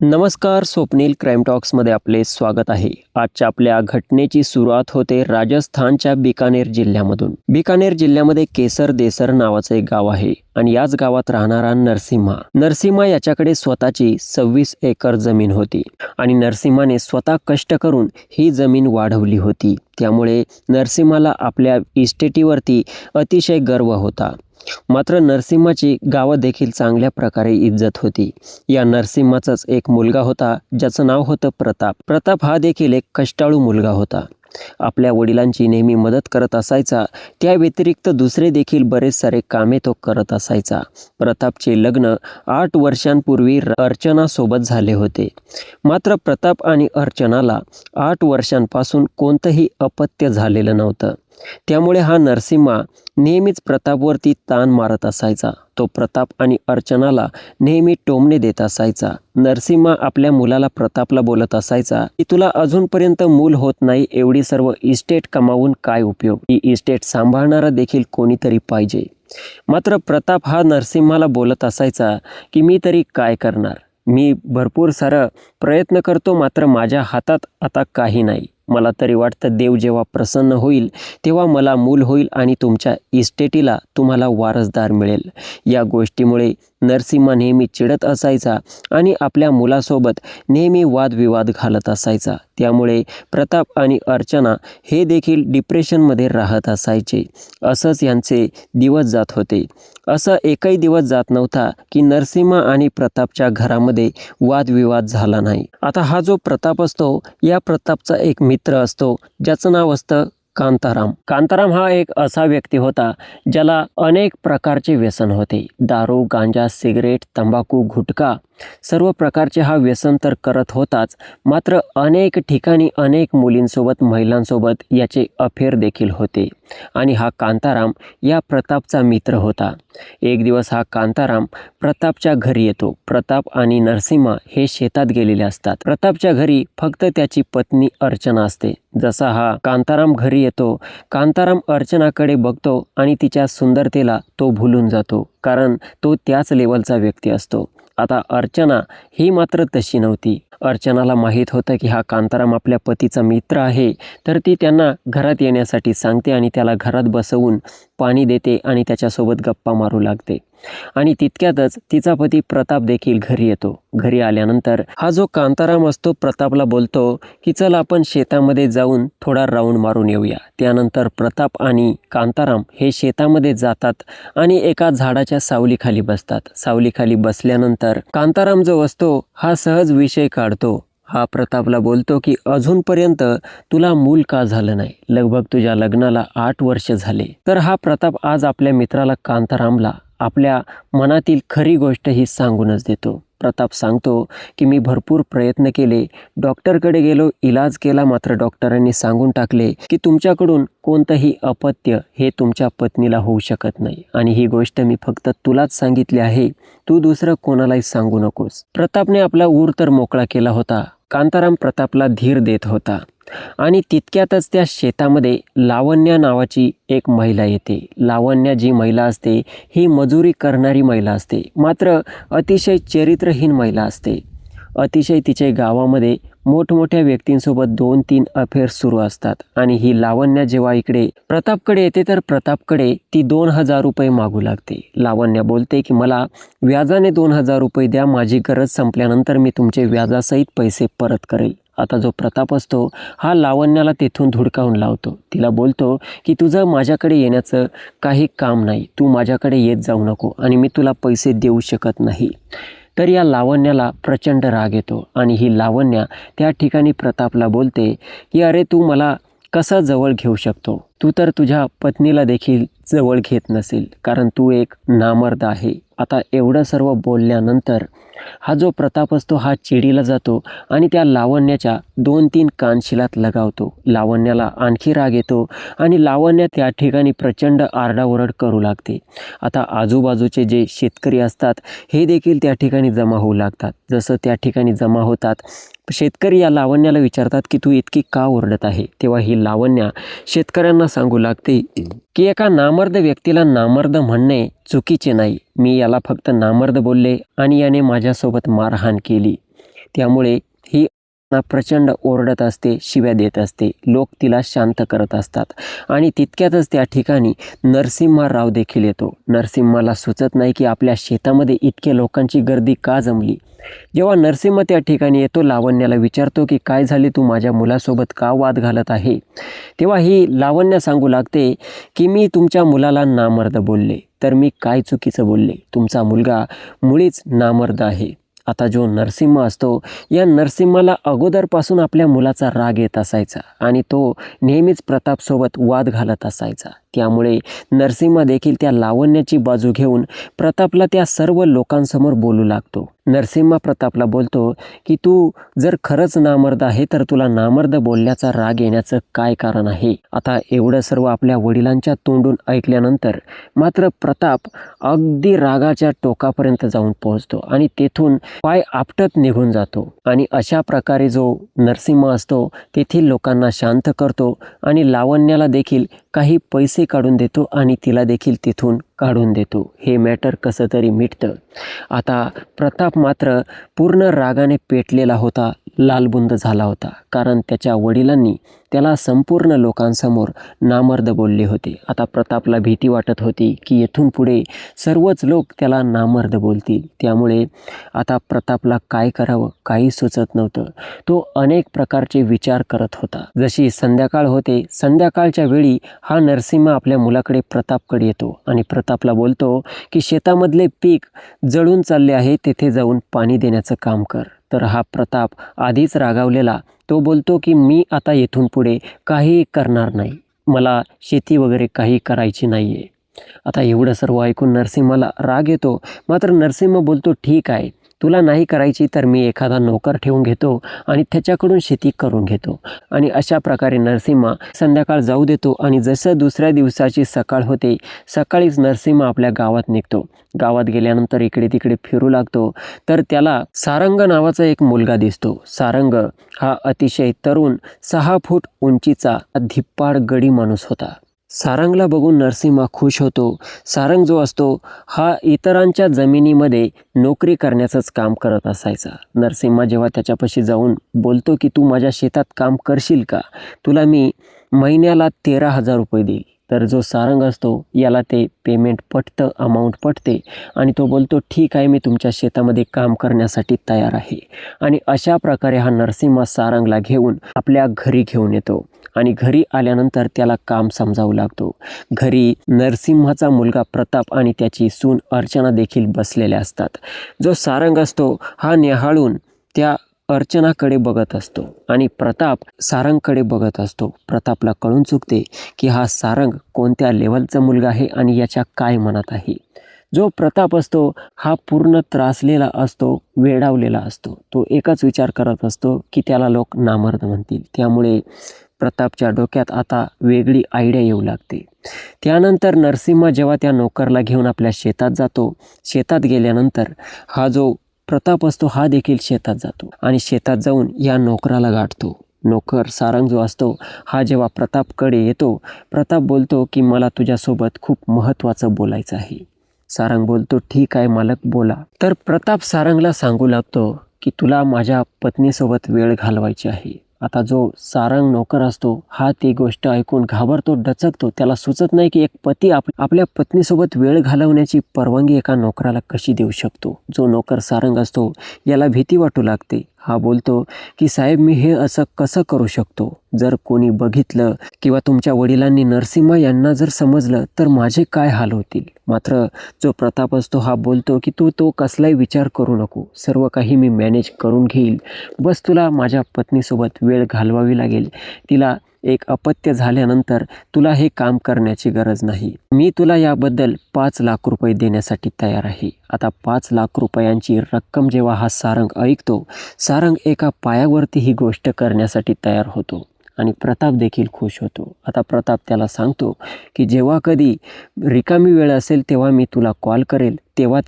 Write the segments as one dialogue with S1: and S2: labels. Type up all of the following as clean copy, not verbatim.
S1: नमस्कार, स्वप्नील क्राईम टॉक्समध्ये आपले स्वागत आहे. आजच्या आपल्या घटनेची सुरुवात होते राजस्थानच्या बिकानेर जिल्ह्यामधून. बिकानेर जिल्ह्यामध्ये केसर देसर नावाचं एक गाव आहे आणि याच गावात राहणारा नरसिम्हा याच्याकडे स्वतःची 26 एकर जमीन होती आणि नरसिम्हाने स्वतः कष्ट करून ही जमीन वाढवली होती. त्यामुळे नरसिम्हाला आपल्या इस्टेटीवरती अतिशय गर्व होता. मात्र नरसिम्हाची गावात देखील चांगल्या प्रकारे इज्जत होती. या नरसिम्हाचाच एक मुलगा होता ज्याचं नाव होतं प्रताप. प्रताप हा देखील एक कष्टाळू मुलगा होता. आपल्या वडिलांची नेहमी मदत करत असायचा. त्या व्यतिरिक्त दुसरे देखील बरेच सारे कामे तो करत असायचा. प्रतापचे लग्न 8 वर्षांपूर्वी अर्चनासोबत झाले होते. मात्र प्रताप आणि अर्चनाला 8 वर्षांपासून कोणतंही अपत्य झालेलं नव्हतं. त्यामुळे हा नरसिम्हा नेहमीच प्रतापवरती ताण मारत असायचा. तो प्रताप आणि अर्चनाला नेहमी टोमणे देत असायचा. नरसिम्हा आपल्या मुलाला प्रतापला बोलत असायचा की तुला अजूनपर्यंत मूल होत नाही, एवढी सर्व इस्टेट कमावून काय उपयोग, ही इस्टेट सांभाळणारा देखील कोणीतरी पाहिजे. मात्र प्रताप हा नरसिम्हाला बोलत असायचा की मी तरी काय करणार, मी भरपूर सारं प्रयत्न करतो, मात्र माझ्या हातात आता काही नाही. मला तरी वाटतं देव जेव्हा प्रसन्न होईल तेव्हा मला मूल होईल आणि तुमच्या इस्टेटीला तुम्हाला वारसदार मिळेल. या गोष्टीमुळे नरसिम्हा नेहमी चिडत असायचा आणि आपल्या मुलासोबत नेहमी वादविवाद घालत असायचा. त्यामुळे प्रताप आणि अर्चना हे देखील डिप्रेशनमध्ये राहत असायचे. असंच यांचे दिवस जात होते. असा एकही दिवस जात नव्हता की नरसिम्हा आणि प्रतापच्या घरामध्ये वादविवाद झाला नाही. आता हा जो प्रताप असतो, या प्रतापचा एक मित्र असतो ज्याचं नाव असतं कांताराम. कांताराम हा एक असा व्यक्ती होता ज्याला अनेक प्रकारचे व्यसन होते. दारू, गांजा, सिगरेट, तंबाखू, गुटखा सर्व प्रकारचे हा व्यसन तर करत होताच, मात्र अनेक ठिकाणी अनेक मुलींसोबत, महिलांसोबत याचे अफेअर देखील होते. आणि हा कांताराम या प्रतापचा मित्र होता. एक दिवस हा कांताराम प्रतापच्या घरी येतो. प्रताप आणि नरसिम्हा हे शेतात गेलेले असतात. प्रतापच्या घरी फक्त त्याची पत्नी अर्चना असते. जसा हा कांताराम घरी येतो, कांताराम अर्चनाकडे बघतो आणि तिच्या सुंदरतेला तो भुलून जातो, कारण तो त्याच लेवलचा व्यक्ती असतो. आता अर्चना ही मात्र तशी नव्हती. अर्चनाला माहीत होतं की हा कांताराम आपल्या पतीचा मित्र आहे, तर ती त्यांना घरात येण्यासाठी सांगते आणि त्याला घरात बसवून पाणी देते आणि त्याच्यासोबत गप्पा मारू लागते. आणि तितक्यातच तिचा पती प्रताप देखील घरी येतो. घरी आल्यानंतर हा जो कांताराम असतो प्रतापला बोलतो की चल आपण शेतामध्ये जाऊन थोडा राऊंड मारून येऊया. त्यानंतर प्रताप आणि कांताराम हे शेतामध्ये जातात आणि एका झाडाच्या सावलीखाली बसतात. सावलीखाली बसल्यानंतर कांताराम जो असतो हा सहज विषय काढतो. हा प्रतापला बोलतो की अजूनपर्यंत तुला मूल का झालं नाही, लगभग तुझ्या लग्नाला 8 वर्ष झाले. तर हा प्रताप आज आपल्या मित्राला कांतारामला आपल्या मनातील खरी गोष्ट ही सांगूनच देतो. प्रताप सांगतो की मी भरपूर प्रयत्न केले, डॉक्टरकडे गेलो, इलाज केला, मात्र डॉक्टरांनी सांगून टाकले की तुमच्याकडून कोणतंही अपत्य हे तुमच्या पत्नीला होऊ शकत नाही आणि ही गोष्ट मी फक्त तुलाच सांगितली आहे, तू दुसरं कोणालाही सांगू नकोस. प्रतापने आपला ऊर तर मोकळा केला होता. कांताराम प्रतापला धीर देत होता आणि तितक्यातच त्या शेतामध्ये लावण्या नावाची एक महिला येते. लावण्या जी महिला असते ही मजुरी करणारी महिला असते, मात्र अतिशय चरित्रहीन महिला असते. अतिशय तिच्या गावामध्ये मोठमोठ्या व्यक्तींसोबत 2-3 अफेअर सुरू असतात. आणि ही लावण्या जेव्हा इकडे प्रतापकडे येते तर प्रतापकडे ती 2,000 रुपये मागू लागते. लावण्या बोलते की मला व्याजाने 2,000 रुपये द्या, माझी गरज संपल्यानंतर मी तुमचे व्याजासहित पैसे परत करेल. आता जो प्रताप असतो हा लावण्याला तेथून धुडकावून लावतो. तिला बोलतो की तुझं माझ्याकडे येण्याचं काही काम नाही, तू माझ्याकडे येत जाऊ नको आणि मी तुला पैसे देऊ शकत नाही. तर या लावण्याला प्रचंड राग येतो आणि ही लावण्या त्या ठिकाणी प्रतापला बोलते की अरे तू मला कसा जवळ घेऊ शकतो, तू तर तुझ्या पत्नीला देखील जवळ घेत नसेल, कारण तू एक नामर्द आहे. आता एवढं सर्व बोलल्यानंतर हा जो प्रताप असतो हा चिडीला जातो आणि त्या लावण्याच्या 2-3 कानशिलात लगावतो. लावण्याला आणखी राग येतो आणि लावण्य त्या ठिकाणी प्रचंड आरडाओरड करू लागते. आता आजूबाजूचे जे शेतकरी असतात हे देखील त्या ठिकाणी जमा होऊ लागतात. जसं त्या ठिकाणी जमा होतात, शेतकरी या लावण्याला विचारतात की तू इतकी का ओरडत आहे. तेव्हा ही लावण्या शेतकऱ्यांना सांगू लागते की एका नामर्द व्यक्तीला नामर्द म्हणणे चुकीचे नाही, मी याला फक्त नामर्द बोलले आणि याने माझ्यासोबत मारहाण केली. त्यामुळे ही प्रचंड ओरडत असते, शिव्या देत असते. लोक तिला शांत करत असतात आणि तितक्यातच त्या ठिकाणी नरसिंहराव देखील येतो. नरसिंहाला सुचत नाही की आपल्या शेतामध्ये इतक्या लोकांची गर्दी का जमली. जेव्हा नरसिंह त्या ठिकाणी येतो, लावण्याला विचारतो की काय झाले, तू माझ्या मुलासोबत का वाद घालत आहे. तेव्हा ही लावण्य सांगू लागते की मी तुमच्या मुलाला नामर्द बोलले. तर मी काय चुकीचं बोलले. तुमचा मुलगा मुळीच नामर्द आहे. आता जो नरसिंह असतो, या नरसिंहाला अगोदरपासून आपल्या मुलाचा राग येत असायचा आणि तो नेहमीच प्रतापसोबत वाद घालत असायचा. त्यामुळे नरसिंह देखील त्या लावण्याची बाजू घेऊन प्रतापला त्या सर्व लोकांसमोर बोलू लागतो. नरसिंह प्रतापला बोलतो की तू जर खरंच नामर्द आहे तर तुला नामर्द बोलण्याचा राग येण्याचं काय कारण आहे. आता एवढं सर्व आपल्या वडिलांच्या तोंडून ऐकल्यानंतर मात्र प्रताप अगदी रागाच्या टोकापर्यंत जाऊन पोहोचतो आणि तेथून पाय आपटत निघून जातो. आणि अशा प्रकारे जो नरसिंह असतो तेथील लोकांना शांत करतो आणि लावण्याला देखील काही पैसे काढून देतो आणि तिला देखील तिथून काढून देतो. हे मॅटर कसं तरी मिटतं. आता प्रताप मात्र पूर्ण रागाने पेटलेला होता, लालबुंद झाला होता, कारण त्याच्या वडिलांनी त्याला संपूर्ण लोकांसमोर नामर्द बोलले होते. आता प्रतापला भीती वाटत होती की येथून पुढे सर्वच लोक त्याला नामर्द बोलतील. त्यामुळे आता प्रतापला काय करावं काही सुचत नव्हतं. तो अनेक प्रकारचे विचार करत होता. जशी संध्याकाळ होते, संध्याकाळच्या वेळी हा नरसिंह आपल्या मुलाकडे प्रतापकडे येतो आणि प्रतापला बोलतो की शेतामधले पीक जळून चालले आहे, तेथे जाऊन पाणी देण्याचं काम कर. तर हा प्रताप आधीच रागावलेला, तो बोलतो की मी आता येथून पुढे काही करणार नाही, मला शेती वगैरे काही करायची नाही आहे. आता एवढं सर्व ऐकून नरसिंहाला राग येतो. मात्र नरसिंह बोलतो ठीक आहे, तुला नाही करायची तर मी एखादा नोकर ठेवून घेतो आणि त्याच्याकडून शेती करून घेतो. आणि अशा प्रकारे नरसिंह संध्याकाळ जाऊ देतो आणि जसं दुसऱ्या दिवसाची सकाळ होते, सकाळीच नरसिंह आपल्या गावात निघतो. गावात गेल्यानंतर इकडे तिकडे फिरू लागतो. तर त्याला सारंग नावाचा एक मुलगा दिसतो. सारंग हा अतिशय तरुण 6 फूट उंचीचा धिप्पाड गडी माणूस होता. सारंगला बघून नरसिंह खुश होतो. सारंग जो असतो हा इतरांच्या जमिनीमध्ये नोकरी करण्याचंच काम करत असायचा. नरसिंह जेव्हा त्याच्यापाशी जाऊन बोलतो की तू माझ्या शेतात काम करशील का, तुला मी महिन्याला 13,000 रुपये देईल. तर जो सारंग असतो याला ते पेमेंट पटतं, अमाऊंट पटते आणि तो बोलतो ठीक आहे, मी तुमच्या शेतामध्ये काम करण्यासाठी तयार आहे. आणि अशा प्रकारे हा नरसिंह सारंगला घेऊन आपल्या घरी घेऊन येतो आणि घरी आल्यानंतर त्याला काम समजावू लागतो. घरी नरसिंहाचा मुलगा प्रताप आणि त्याची सून अर्चना देखील बसलेल्या असतात. जो सारंग असतो हा निहाळून त्या अर्चनाकडे बघत असतो आणि प्रताप सारंगकडे बघत असतो. प्रतापला कळून चुकते की हा सारंग कोणत्या लेवलचा मुलगा आहे आणि याच्या काय मनात आहे. जो प्रताप असतो हा पूर्ण त्रासलेला असतो, वेडावलेला असतो. तो एकच विचार करत असतो की त्याला लोक नामर्द म्हणतील. त्यामुळे प्रतापच्या डोक्यात आता वेगळी आयडिया येऊ लागते. त्यानंतर नरसिंह जेव्हा त्या नोकरला घेऊन आपल्या शेतात जातो, शेतात गेल्यानंतर हा जो प्रताप असतो हा देखील शेतात जातो आणि शेतात जाऊन या नोकराला गाठतो. नोकर सारंग जो असतो हा जेव्हा प्रतापकडे येतो, प्रताप बोलतो की मला तुझ्यासोबत खूप महत्त्वाचं बोलायचं आहे. सारंग बोलतो ठीक आहे मालक, बोला. तर प्रताप सारंगला सांगू लागतो की तुला माझ्या पत्नीसोबत वेळ घालवायची आहे. आता जो सारंग नोकर असतो हा ती गोष्ट ऐकून घाबरतो, डचकतो. त्याला सुचत नाही की एक पती आपल्या पत्नीसोबत वेळ घालवण्याची परवानगी एका नोकराला कशी देऊ शकतो. जो नोकर सारंग असतो याला भीती वाटू लागते. हा बोलतो की साहेब, मी हे असं कसं करू शकतो. जर कोणी बघितलं किंवा तुमच्या वडिलांनी नरसिंह यांना जर समजलं तर माझे काय हाल होतील. मात्र जो प्रताप असतो हा बोलतो की तू तो कसलाही विचार करू नको, सर्व काही मी मॅनेज करून घेईल. बस तुला माझ्या पत्नीसोबत वेळ घालवावी लागेल. तिला एक अपत्य झाल्यानंतर तुला हे काम करण्याची गरज नाही. मी तुला याबद्दल 5 लाख रुपये देण्यासाठी तयार आहे. आता 5 लाख रुपयांची रक्कम जेव्हा हा सारंग ऐकतो, सारंग एका पायावरती ही गोष्ट करण्यासाठी तयार होतो आणि प्रताप देखील खुश होतो. आता प्रताप त्याला सांगतो की जेव्हा कधी रिकामी वेळ असेल तेव्हा मी तुला कॉल करेल, तेव्हा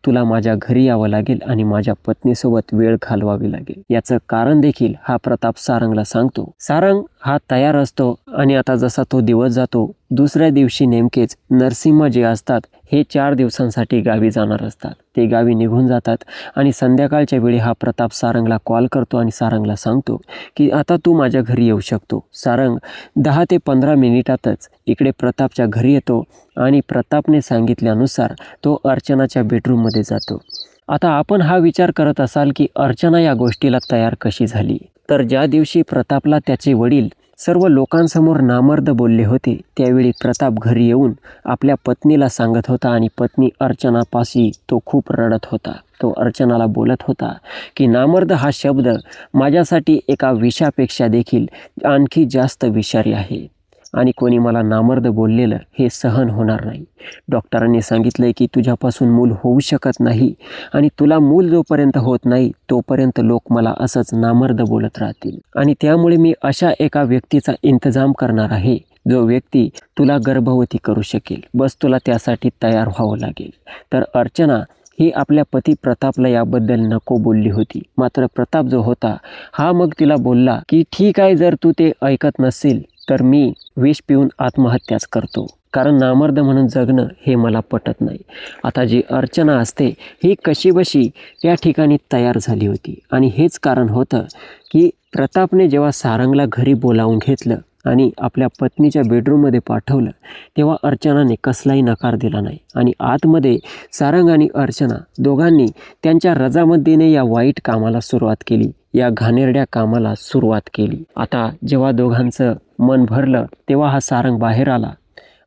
S1: तुला माझ्या घरी यावं लागेल आणि माझ्या पत्नीसोबत वेळ घालवावी लागेल. याचं कारण देखील हा प्रताप सारंगला सांगतो. सारंग हा तयार असतो आणि आता जसा तो दिवस जातो, दुसऱ्या दिवशी नेमकेच नरसिंह जे असतात हे 4 दिवसांसाठी गावी जाणार असतात. ते गावी निघून जातात आणि संध्याकाळच्या वेळी हा प्रताप सारंगला कॉल करतो आणि सारंगला सांगतो की आता तू माझ्या घरी येऊ शकतो. सारंग 10 ते 15 मिनिटातच इकडे प्रतापच्या घरी येतो आणि प्रतापने सांगितल्यानुसार तो अर्चनाच्या बेडरूममध्ये जातो. आता आपण हा विचार करत असाल की अर्चना या गोष्टीला तयार कशी झाली. तर ज्या दिवशी प्रतापला त्याचे वडील सर्व लोकांसमोर नामर्द बोलले होते, त्यावेळी प्रताप घरी येऊन आपल्या पत्नीला सांगत होता आणि पत्नी अर्चनापाशी तो खूप रडत होता. तो अर्चनाला बोलत होता की नामर्द हा शब्द माझ्यासाठी एका विषापेक्षा देखील आणखी जास्त विषारी आहे आणि कोणी मला नामर्द बोललेलं हे सहन होणार नाही. डॉक्टरांनी सांगितलंय की तुझ्यापासून मूल होऊ शकत नाही आणि तुला मूल जोपर्यंत होत नाही तोपर्यंत लोक मला असंच नामर्द बोलत राहतील आणि त्यामुळे मी अशा एका व्यक्तीचा इंतजाम करणार आहे जो व्यक्ती तुला गर्भवती करू शकेल. बस तुला त्यासाठी तयार व्हावं लागेल. तर अर्चना ही आपल्या पती प्रतापला याबद्दल नको बोलली होती. मात्र प्रताप जो होता हा मग तिला बोलला की ठीक आहे, जर तू ते ऐकत नसेल तर मी विष पिऊन आत्महत्याच करतो, कारण नामर्द म्हणून जगणं हे मला पटत नाही. आता जी अर्चना असते ही कशीबशी त्या ठिकाणी तयार झाली होती आणि हेच कारण होतं की प्रतापने जेव्हा सारंगला घरी बोलावून घेतलं आणि आपल्या पत्नीच्या बेडरूममध्ये पाठवलं तेव्हा अर्चनाने कसलाही नकार दिला नाही आणि आतमध्ये सारंग आणि अर्चना दोघांनी त्यांच्या रजामंदीने या वाईट कामाला सुरुवात केली, या घाणेरड्या कामाला सुरुवात केली. आता जेव्हा दोघांचं मन भरलं तेव्हा हा सारंग बाहेर आला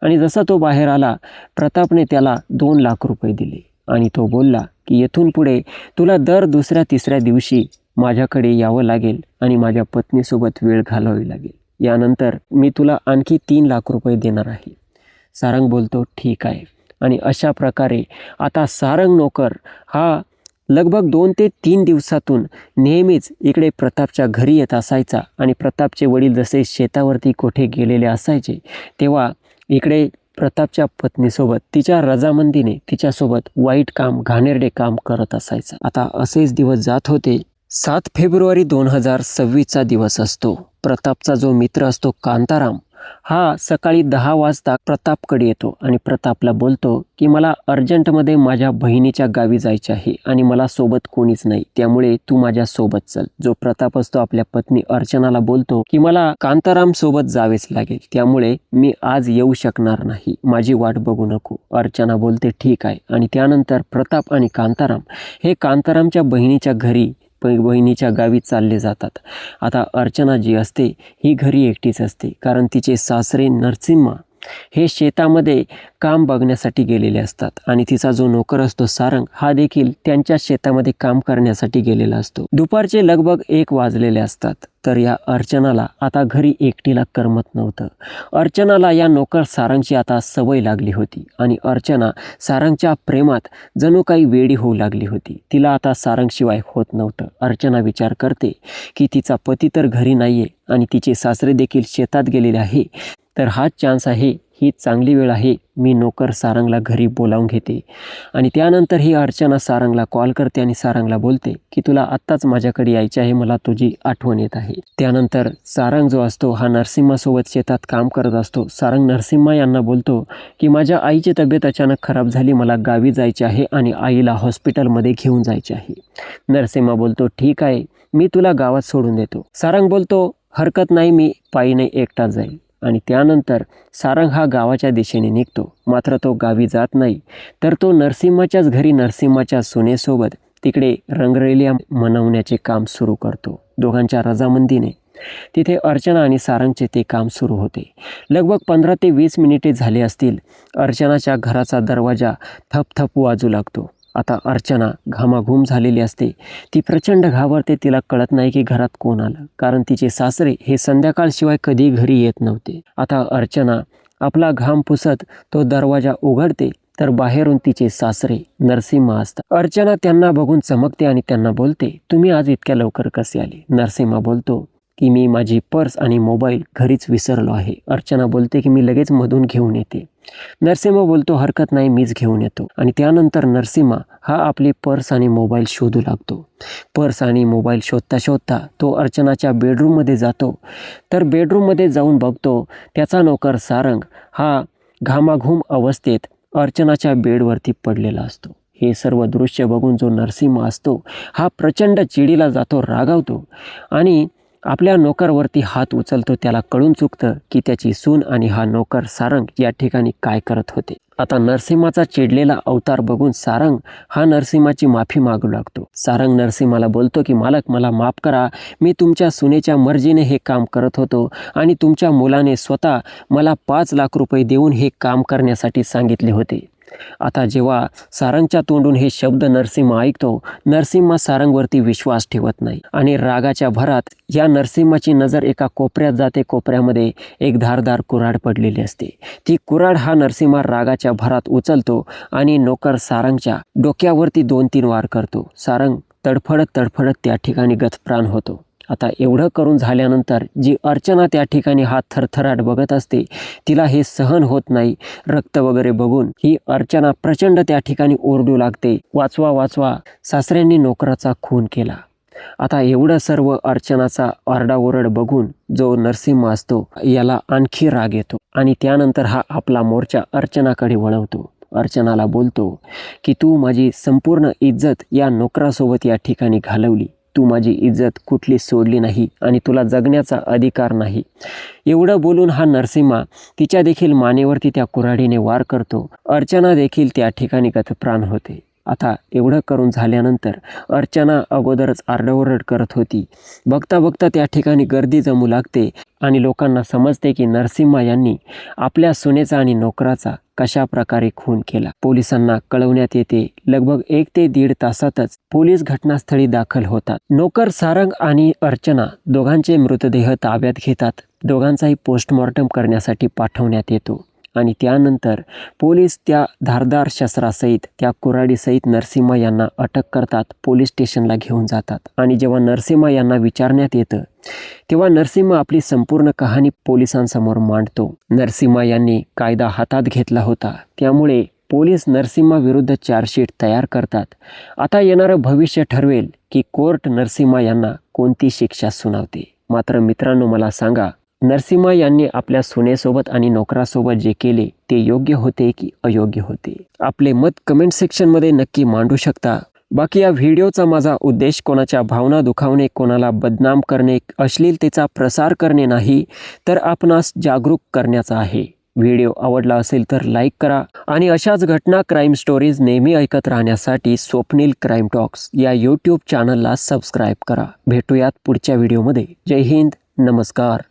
S1: आणि जसा तो बाहेर आला प्रतापने त्याला 2 लाख रुपये दिले आणि तो बोलला की येथून पुढे तुला दर दुसऱ्या तिसऱ्या दिवशी माझ्याकडे यावं लागेल आणि माझ्या पत्नीसोबत वेळ घालवावी लागेल. यानंतर मी तुला आणखी 3 लाख रुपये देणार आहे. सारंग बोलतो ठीक आहे आणि अशा प्रकारे आता सारंग नोकर हा लगभग 2 ते 3 दिवसातून नेहमीच इकडे प्रतापच्या घरी येत असायचा आणि प्रतापचे वडील जसे शेतावरती कोठे गेलेले असायचे तेव्हा इकडे प्रतापच्या पत्नीसोबत तिच्या रजामंदीने तिच्यासोबत वाईट काम, घाणेरडे काम करत असायचा. आता असेच दिवस जात होते. 7 फेब्रुवारी 2026चा दिवस असतो. प्रतापचा जो मित्र असतो कांताराम हा सकाळी 10 वाजता प्रतापकडे येतो आणि प्रतापला बोलतो की मला अर्जंटमध्ये माझ्या बहिणीच्या गावी जायचे आहे आणि मला सोबत कोणीच नाही, त्यामुळे तू माझ्या सोबत चल. जो प्रताप असतो आपल्या पत्नी अर्चनाला बोलतो की मला कांताराम सोबत जावेच लागेल, त्यामुळे मी आज येऊ शकणार नाही, माझी वाट बघू नको. अर्चना बोलते ठीक आहे आणि त्यानंतर प्रताप आणि कांताराम हे कांतारामच्या बहिणीच्या गावी चालले जातात. आता अर्चना जी असते ही घरी एकटीच असते, कारण तिचे सासरे नरसिम्हा हे शेतामध्ये काम बघण्यासाठी गेलेले असतात आणि तिचा जो नोकर असतो सारंग हा देखील त्यांच्या शेतामध्ये काम करण्यासाठी गेलेला असतो. दुपारचे लगभग 1 वाजलेले असतात. तर या अर्चनाला आता घरी एकटीला करमत नव्हतं. अर्चनाला या नोकर सारंगची आता सवय लागली होती आणि अर्चना सारंगच्या प्रेमात जणू काही वेडी होऊ लागली होती. तिला आता सारंगशिवाय होत नव्हतं. अर्चना विचार करते की तिचा पती तर घरी नाहीये आणि तिचे सासरे देखील शेतात गेलेले आहे, तर हाच चान्स आहे, ही चांगली वेळ आहे, मी नोकर सारंगला घरी बोलावून घेते. आणि त्यानंतर ही अर्चना सारंगला कॉल करते आणि सारंगला बोलते की तुला आत्ताच माझ्याकडे यायचे आहे, मला तुझी आठवण येत आहे. त्यानंतर सारंग जो असतो हा नरसिम्हासोबत शेतात काम करत असतो. सारंग नरसिम्हा यांना बोलतो की माझ्या आईची तब्येत अचानक खराब झाली, मला गावी जायचे आहे आणि आईला हॉस्पिटलमध्ये घेऊन जायचे आहे. नरसिम्हा बोलतो ठीक आहे, मी तुला गावात सोडून देतो. सारंग बोलतो हरकत नाही, मी पायी नाही, एकटाच जाईल. आणि त्यानंतर सारंग हा गावाच्या दिशेने निघतो. मात्र तो गावी जात नाही, तर तो नरसिम्हाच्याच घरी नरसिम्हाच्या सुनेसोबत तिकडे रंगरलिया मनवण्याचे काम सुरू करतो. दोघांच्या रजामंदीने तिथे अर्चना आणि सारंगचे ते काम सुरू होते. लगभग 15 ते 20 मिनिटे झाले असतील. अर्चनाच्या घराचा दरवाजा थपथप वाजू लागतो. आता अर्चना घामाघूम झालेली असते. ती प्रचंड घाबरते. तिला कळत नाही की घरात कोण आलं, कारण तिचे सासरे हे संध्याकाळशिवाय कधी घरी येत नव्हते. आता अर्चना आपला घाम पुसत तो दरवाजा उघडते, तर बाहेरून तिचे सासरे नरसिम्हा असतात. अर्चना त्यांना बघून चमकते आणि त्यांना बोलते तुम्ही आज इतक्या लवकर कसे आले? नरसिम्हा बोलतो की मी माझी पर्स आणि मोबाईल घरीच विसरलो आहे. अर्चना बोलते की मी लगेच मधून घेऊन येते. नरसिम्हा बोलतो हरकत नाही, मीच घेऊन येतो. आणि त्यानंतर नरसिम्हा हा आपली पर्स आणि मोबाईल शोधू लागतो. पर्स आणि मोबाईल शोधता शोधता तो अर्चनाच्या बेडरूममध्ये जातो. तर बेडरूममध्ये जाऊन बघतो त्याचा नोकर सारंग हा घामाघूम अवस्थेत अर्चनाच्या बेडवरती पडलेला असतो। हे सर्व दृश्य बघून जो नरसिंह असतो हा प्रचंड चिडीला जातो, रागावतो आणि आपल्या नोकरवरती हात उचलतो। त्याला कळून चुकतं की त्याची सून आणि हा नोकर सारंग या ठिकाणी काय करत होते। आता नरसिंहाचा चिडलेला अवतार बघून सारंग हा नरसिंहाची माफी मागू लागतो। सारंग नरसिंहाला बोलतो की मालक, मला माफ करा, मी तुमच्या सुनेच्या मर्जीने हे काम करत होतो आणि तुमच्या मुलाने स्वतः मला 5 लाख रुपये देऊन हे काम करण्यासाठी सांगितले होते। आता जेव्हा सारंगच्या तोंडून हे शब्द नरसिंह ऐकतो, नरसिंह सारंगवरती विश्वास ठेवत नाही आणि रागाच्या भरात या नरसिंहाची नजर एका कोपऱ्यात जाते। कोपऱ्यामध्ये एक धारदार कुऱ्हाड पडलेली असते। ती कुऱ्हाड हा नरसिंह रागाच्या भरात उचलतो आणि नोकर सारंगच्या डोक्यावरती 2-3 वार करतो। सारंग तडफडत त्या ठिकाणी गतप्राण होतो। आता एवढं करून झाल्यानंतर जी अर्चना त्या ठिकाणी हा थरथराट बघत असते, तिला हे सहन होत नाही। रक्त वगैरे बघून ही अर्चना प्रचंड त्या ठिकाणी ओरडू लागते, वाचवा वाचवा, सासऱ्यांनी नोकराचा खून केला। आता एवढं सर्व अर्चनाचा आरडाओरड बघून जो नरसिंह असतो याला आणखी राग येतो आणि त्यानंतर हा आपला मोर्चा अर्चनाकडे वळवतो। अर्चनाला बोलतो की तू माझी संपूर्ण इज्जत या नोकरासोबत या ठिकाणी घालवली, तू माझी इज्जत कुठली सोडली नाही आणि तुला जगण्याचा अधिकार नाही। एवढं बोलून हा नरसिंह तिच्या देखील मानेवरती त्या कुऱ्हाडीने वार करतो। अर्चना देखील त्या ठिकाणी गतप्राण होते। आता एवढं करून झाल्यानंतर अर्चना अगोदरच आरडाओरड करत होती। बघता बघता त्या ठिकाणी गर्दी जमू लागते आणि लोकांना समजते की नरसिंह यांनी आपल्या सुनेचा आणि नोकराचा कशा प्रकारे खून केला। पोलिसांना कळवण्यात येते। लगभग 1 ते 1.5 तासातच पोलीस घटनास्थळी दाखल होतात। नोकर सारंग आणि अर्चना दोघांचे मृतदेह ताब्यात घेतात। दोघांचाही पोस्टमॉर्टम करण्यासाठी पाठवण्यात येतो आणि त्यानंतर पोलीस त्या धारदार शस्त्रासहित त्या कुऱ्हाडीसहित नरसिंह यांना अटक करतात, पोलीस स्टेशनला घेऊन जातात आणि जेव्हा नरसिंह यांना विचारण्यात येतं तेव्हा नरसिंह आपली संपूर्ण कहाणी पोलिसांसमोर मांडतो। नरसिंह यांनी कायदा हातात घेतला होता, त्यामुळे पोलीस नरसिंह विरुद्ध चार्जशीट तयार करतात। आता येणारं भविष्य ठरवेल की कोर्ट नरसिंह यांना कोणती शिक्षा सुनावते। मात्र मित्रांनो, मला सांगा, नरसिंह यांनी आपल्या सुनेसोबत आणि नोकरासोबत जे केले ते योग्य होते की अयोग्य होते? आपले मत कमेंट सेक्शनमध्ये नक्की मांडू शकता। बाकी या व्हिडिओचा माझा उद्देश कोणाच्या भावना दुखावणे, कोणाला बदनाम करणे, अश्लीलतेचा प्रसार करणे नाही, तर आपणास जागरूक करण्याचा आहे। व्हिडिओ आवडला असेल तर लाईक करा आणि अशाच घटना, क्राईम स्टोरीज नेहमी ऐकत राहण्यासाठी स्वप्नील क्राईम टॉक्स या यूट्यूब चॅनलला सबस्क्राईब करा। भेटूयात पुढच्या व्हिडिओमध्ये। जय हिंद, नमस्कार।